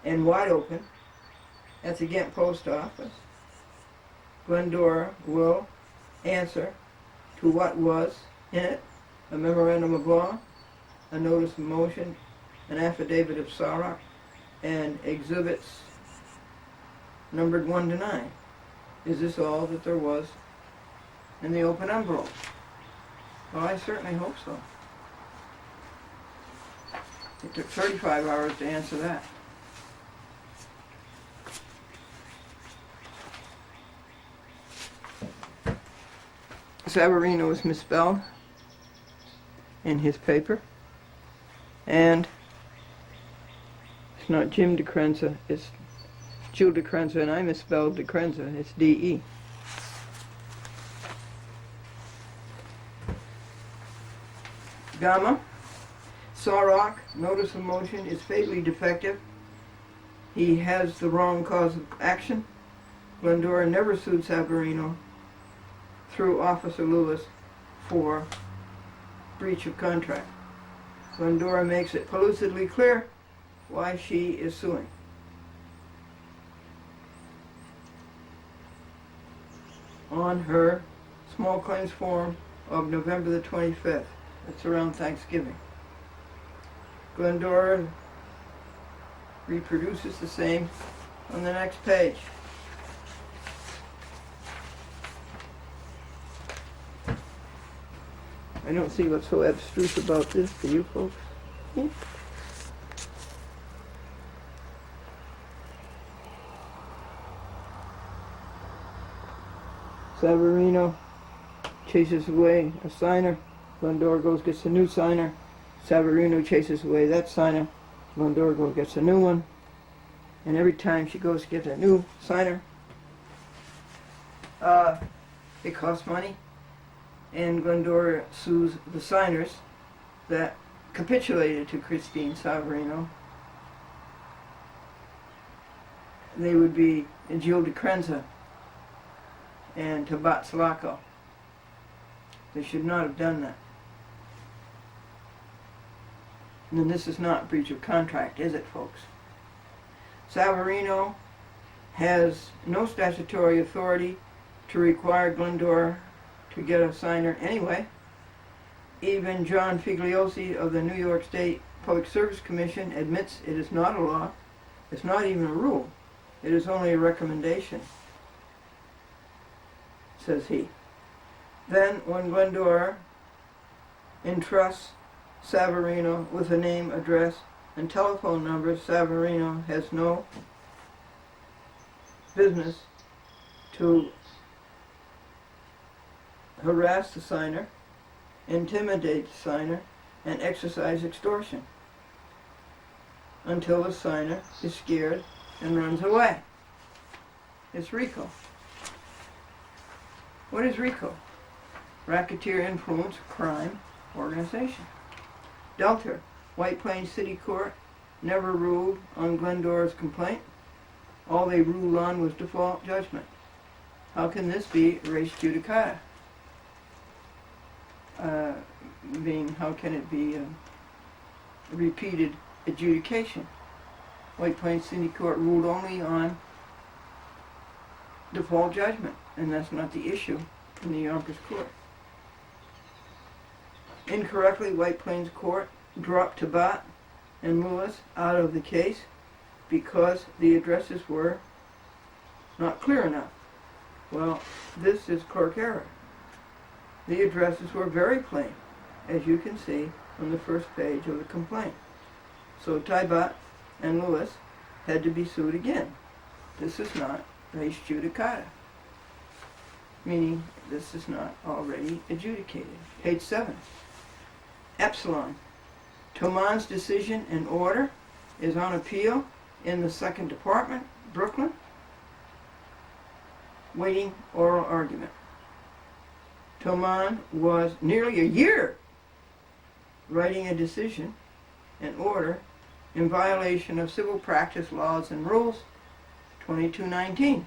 and wide open at the Ghent post office. Glendora will answer to what was in it: a memorandum of law, a notice of motion, an affidavit of Sorok, and exhibits numbered 1 to 9. Is this all that there was in the open envelope? Well, I certainly hope so. It took 35 hours to answer that. Savarino is misspelled in his paper, and it's not Jim DeCrenza, it's Jill DeCrenza, and I misspelled DeCrenza, it's D-E. Gamma, Sawrock, notice of motion is fatally defective. He has the wrong cause of action. Glendora never sued Savarino through Officer Lewis for breach of contract. Glendora makes it lucidly clear why she is suing. On her small claims form of November the 25th, it's around Thanksgiving, Glendora reproduces the same on the next page. I don't see what's so abstruse about this, do you folks? Savarino chases away a signer. Glendora goes gets a new signer. Savarino chases away that signer. Glendora goes gets a new one. And every time she goes to get a new signer, it costs money. And Glendora sues the signers that capitulated to Christine Savarino. They would be Jill DeCrenza and Tabat Salako. They should not have done that. And then this is not breach of contract, is it, folks? Savarino has no statutory authority to require Glendora to get a signer anyway. Even John Figliosi of the New York State Public Service Commission admits it is not a law. It's not even a rule. It is only a recommendation, says he. Then, when Glendora entrusts Savarino with a name, address, and telephone number, Savarino has no business to harass the signer, intimidate the signer, and exercise extortion until the signer is scared and runs away. It's RICO. What is RICO? Racketeer Influence Crime Organization. Delta, White Plains City Court, never ruled on Glendora's complaint. All they ruled on was default judgment. How can this be res judicata? How can it be a repeated adjudication? White Plains City Court ruled only on default judgment, and that's not the issue in the Yonkers Court. Incorrectly, White Plains Court dropped Tabat and Lewis out of the case because the addresses were not clear enough. Well, this is clerk error. The addresses were very plain, as you can see on the first page of the complaint. So Tabat and Lewis had to be sued again. This is not res judicata, meaning this is not already adjudicated. Page 7. Epsilon. Toman's decision and order is on appeal in the 2nd Department, Brooklyn, waiting oral argument. Toman was nearly a year writing a decision and order in violation of civil practice laws and rules 2219,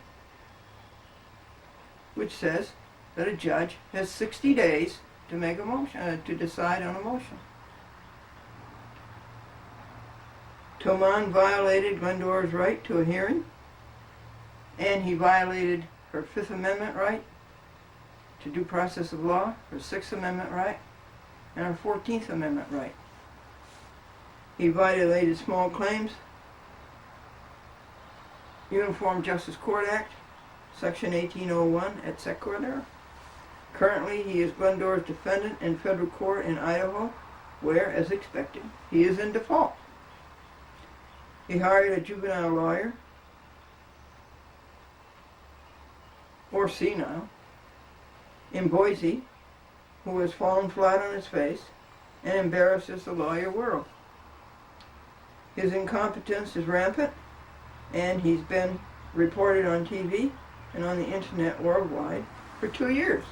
which says that a judge has 60 days to make a motion, to decide on a motion. Toman violated Glendora's right to a hearing, and he violated her 5th Amendment right to due process of law, her 6th Amendment right, and her 14th Amendment right. He violated small claims Uniform Justice Court Act, Section 1801 et sequitur. Currently, he is Glendora's defendant in federal court in Idaho, where, as expected, he is in default. He hired a juvenile lawyer, or senile, in Boise, who has fallen flat on his face and embarrasses the lawyer world. His incompetence is rampant, and he's been reported on TV and on the internet worldwide for 2 years.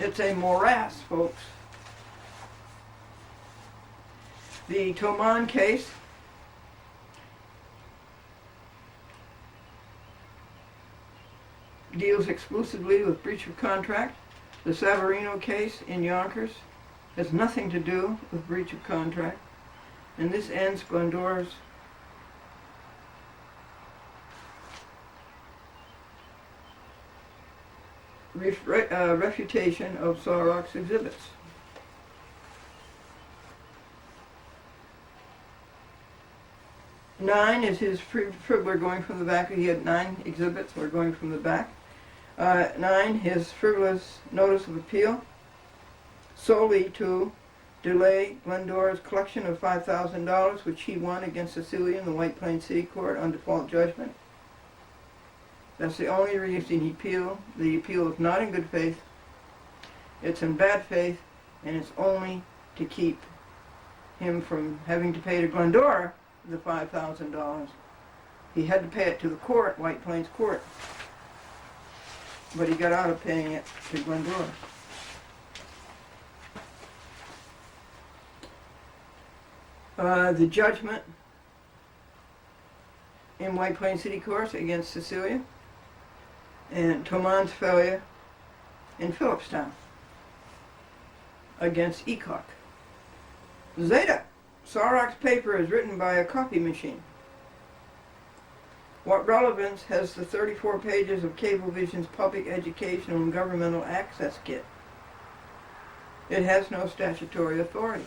It's a morass, folks. The Toman case deals exclusively with breach of contract. The Savarino case in Yonkers has nothing to do with breach of contract. And this ends Glendora's refutation of Sarok's exhibits. Nine is his we're going from the back. He had 9 exhibits. We're going from the back. 9, his frivolous notice of appeal, solely to delay Glendora's collection of $5,000, which he won against Cecilia in the White Plains City Court on default judgment. That's the only reason he appealed. The appeal is not in good faith. It's in bad faith, and it's only to keep him from having to pay to Glendora the $5,000. He had to pay it to the court, White Plains Court, but he got out of paying it to Glendora. The judgment in White Plains City Court against Cecilia, and Toman's failure in Phillipstown against Ecock. Zeta. Sarok's paper is written by a copy machine. What relevance has the 34 pages of Cablevision's Public Educational and Governmental Access Kit? It has no statutory authority.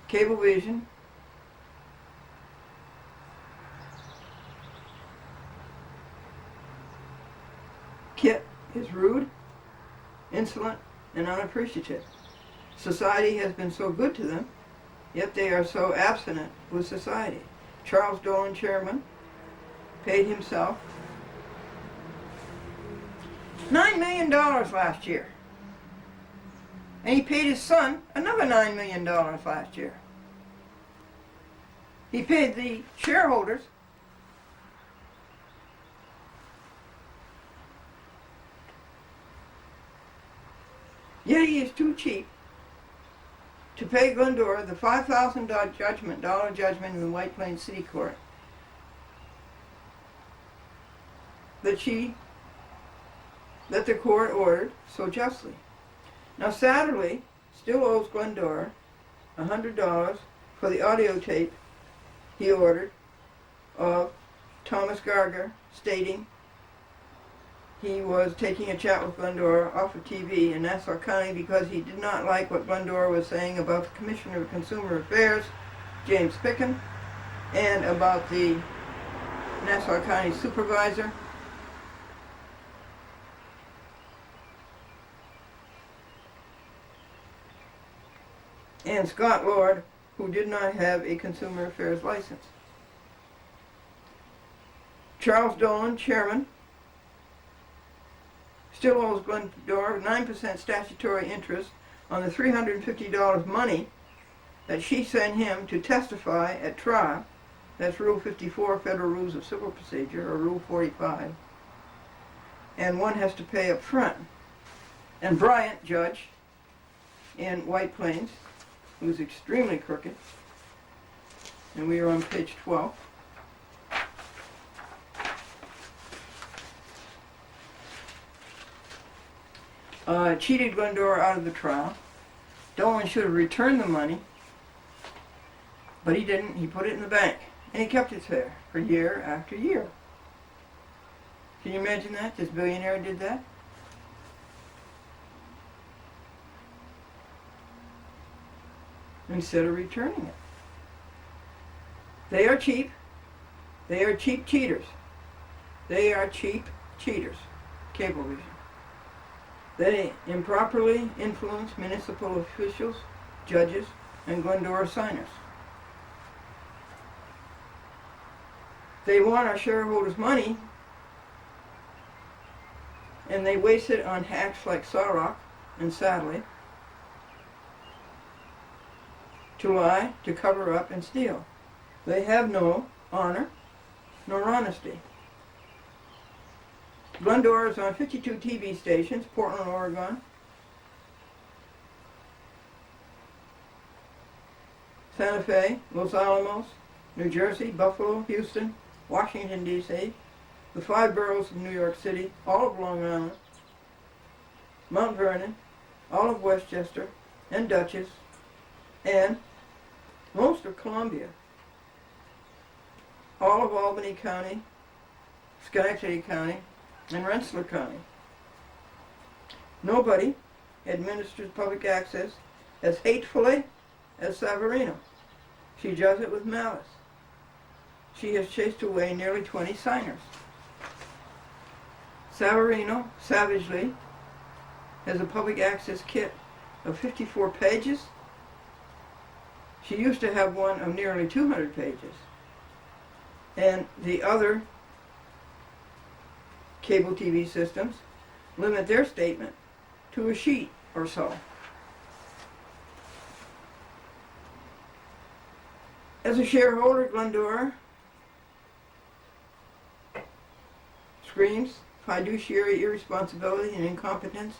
Cablevision Kit is rude, insolent, and unappreciative. Society has been so good to them, yet they are so abstinent with society. Charles Dolan, chairman, paid himself $9 million last year. And he paid his son another $9 million last year. He paid the shareholders yet he is too cheap to pay Glendora the $5,000 judgment in the White Plains City Court that the court ordered so justly. Now Satterley still owes Glendora $100 for the audio tape he ordered of Thomas Garger stating he was taking a chat with Glendora off of TV in Nassau County because he did not like what Glendora was saying about the Commissioner of Consumer Affairs, James Picken, and about the Nassau County Supervisor. And Scott Lord, who did not have a Consumer Affairs license. Charles Dolan, chairman, still owes Glendora 9% statutory interest on the $350 money that she sent him to testify at trial. That's Rule 54, Federal Rules of Civil Procedure, or Rule 45. And one has to pay up front. And Bryant, judge in White Plains, who's extremely crooked, and we are on page 12. Cheated Glendora out of the trial. Dolan should have returned the money, but he didn't. He put it in the bank, and he kept it there for year after year. Can you imagine that? This billionaire did that? Instead of returning it. They are cheap. They are cheap cheaters. They are cheap cheaters. Cablevision. They improperly influence municipal officials, judges, and Glendora signers. They want our shareholders' money, and they waste it on hacks like Sorok and Sadly to lie, to cover up, and steal. They have no honor nor honesty. Glendora is on 52 TV stations, Portland, Oregon, Santa Fe, Los Alamos, New Jersey, Buffalo, Houston, Washington, D.C., the 5 boroughs of New York City, all of Long Island, Mount Vernon, all of Westchester, and Dutchess, and most of Columbia, all of Albany County, Schenectady County, and Rensselaer County. Nobody administers public access as hatefully as Savarino. She does it with malice. She has chased away nearly 20 signers. Savarino, savagely, has a public access kit of 54 pages. She used to have one of nearly 200 pages. And the other cable TV systems limit their statement to a sheet or so. As a shareholder, Glendora screams fiduciary irresponsibility and incompetence.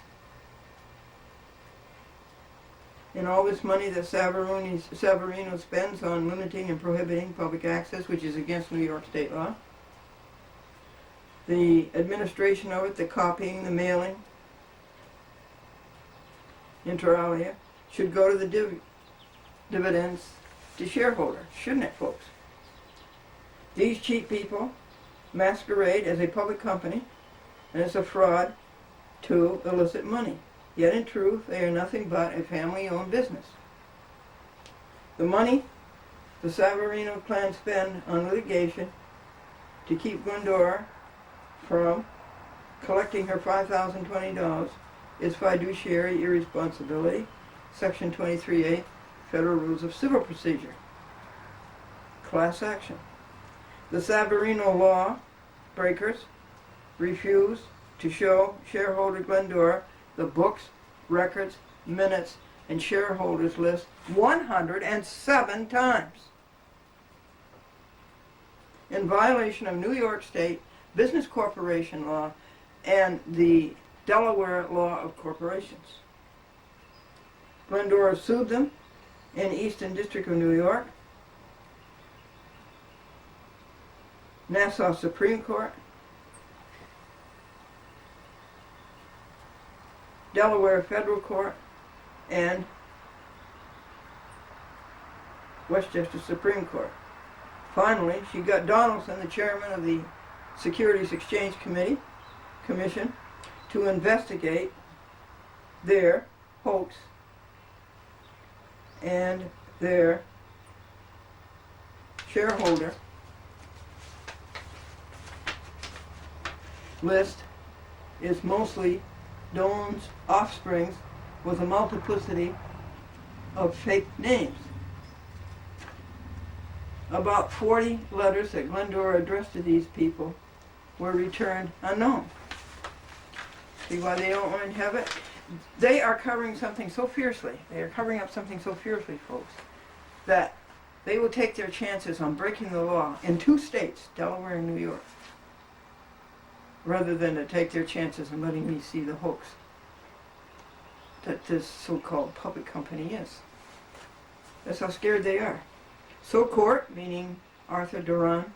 And all this money that Savarino spends on limiting and prohibiting public access, which is against New York state law. The administration of it, the copying, the mailing, inter alia, should go to the dividends to shareholders, shouldn't it, folks? These cheap people masquerade as a public company and as a fraud to illicit money. Yet in truth, they are nothing but a family-owned business. The money the Savarino clan spend on litigation to keep Glendora from collecting her $5,020 is fiduciary irresponsibility, Section 23A, Federal Rules of Civil Procedure. Class action. The Savarino law breakers refuse to show shareholder Glendora the books, records, minutes, and shareholders list 107 times. In violation of New York State Business Corporation law and the Delaware law of corporations. Glendora sued them in Eastern District of New York, Nassau Supreme Court, Delaware Federal Court, and Westchester Supreme Court. Finally, she got Donaldson, the chairman of the Securities Exchange Commission, to investigate their hoax and their shareholder list is mostly Doan's offsprings with a multiplicity of fake names. About 40 letters that Glendora addressed to these people were returned unknown. See why they don't want to have it? They are covering something so fiercely, they are covering up something so fiercely, folks, that they will take their chances on breaking the law in 2 states, Delaware and New York, rather than to take their chances in letting me see the hoax that this so-called public company is. That's how scared they are. So court, meaning Arthur Duran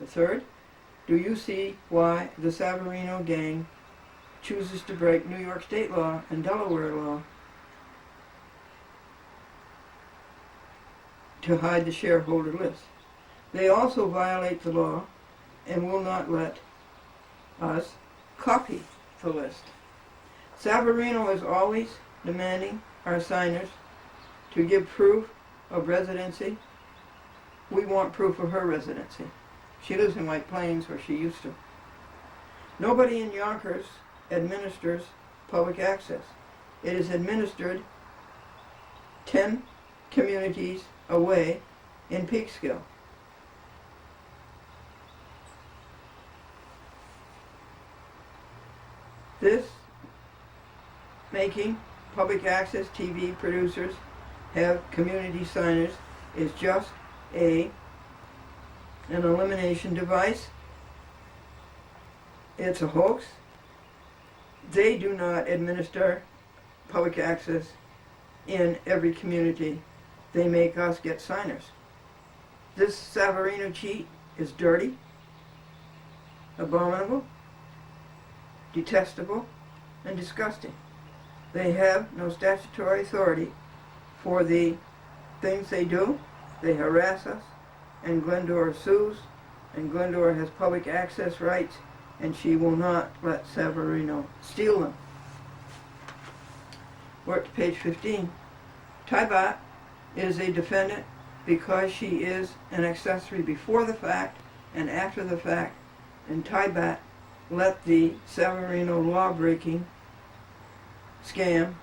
III, do you see why the Savarino gang chooses to break New York state law and Delaware law to hide the shareholder list? They also violate the law and will not let us copy the list. Savarino is always demanding our signers to give proof of residency. We want proof of her residency. She lives in White Plains, or she used to. Nobody in Yonkers administers public access. It is administered 10 communities away in Peekskill. This making public access TV producers have community signers is just an elimination device. It's a hoax. They do not administer public access in every community. They make us get signers. This Savarino cheat is dirty, abominable, detestable, and disgusting. They have no statutory authority for the things they do. They harass us, and Glendora sues, and Glendora has public access rights, and she will not let Savarino steal them. We're up to page 15. Taibat is a defendant because she is an accessory before the fact and after the fact, and Taibat let the Savarino law-breaking scam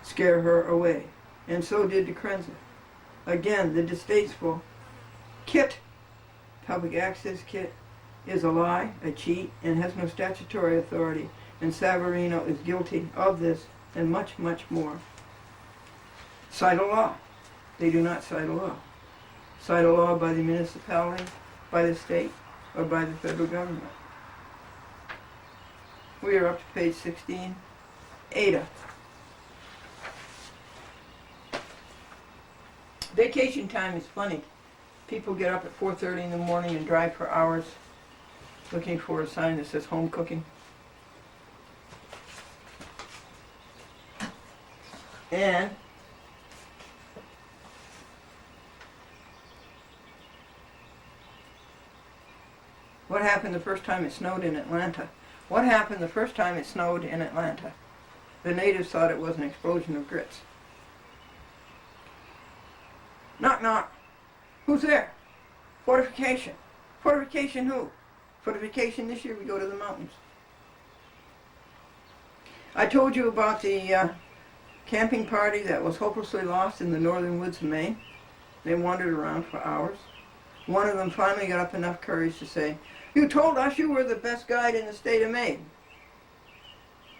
scare her away. And so did DeCrenza. Again, the distasteful kit, public access kit, is a lie, a cheat, and has no statutory authority. And Savarino is guilty of this and much, much more. Cite a law. They do not cite a law. Cite a law by the municipality, by the state, or by the federal government. We are up to page 16. Ada. Vacation time is funny. People get up at 4:30 in the morning and drive for hours looking for a sign that says home cooking. And what happened the first time it snowed in Atlanta? What happened the first time it snowed in Atlanta? The natives thought it was an explosion of grits. Knock, knock. Who's there? Fortification. Fortification who? Fortification this year we go to the mountains. I told you about the camping party that was hopelessly lost in the northern woods of Maine. They wandered around for hours. One of them finally got up enough courage to say, "You told us you were the best guide in the state of Maine."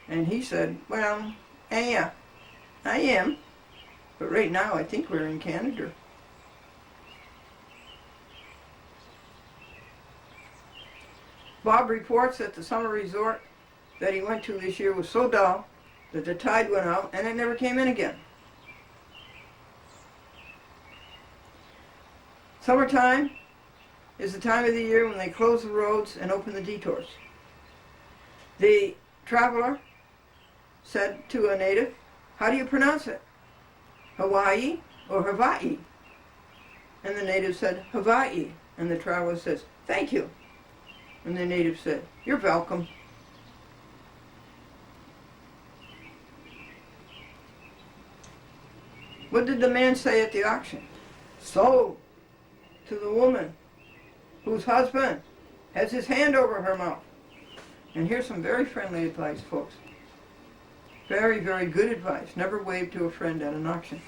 And he said, "Well, yeah, I am. But right now I think we're in Canada." Bob reports that the summer resort that he went to this year was so dull that the tide went out and it never came in again. Summertime is the time of the year when they close the roads and open the detours. The traveler said to a native, "How do you pronounce it? Hawaii or Hawaii?" And the native said, "Hawaii." And the traveler says, "Thank you." And the native said, "You're welcome." What did the man say at the auction? "Sold to the woman whose husband has his hand over her mouth." And here's some very friendly advice, folks. Very, very good advice. Never wave to a friend at an auction.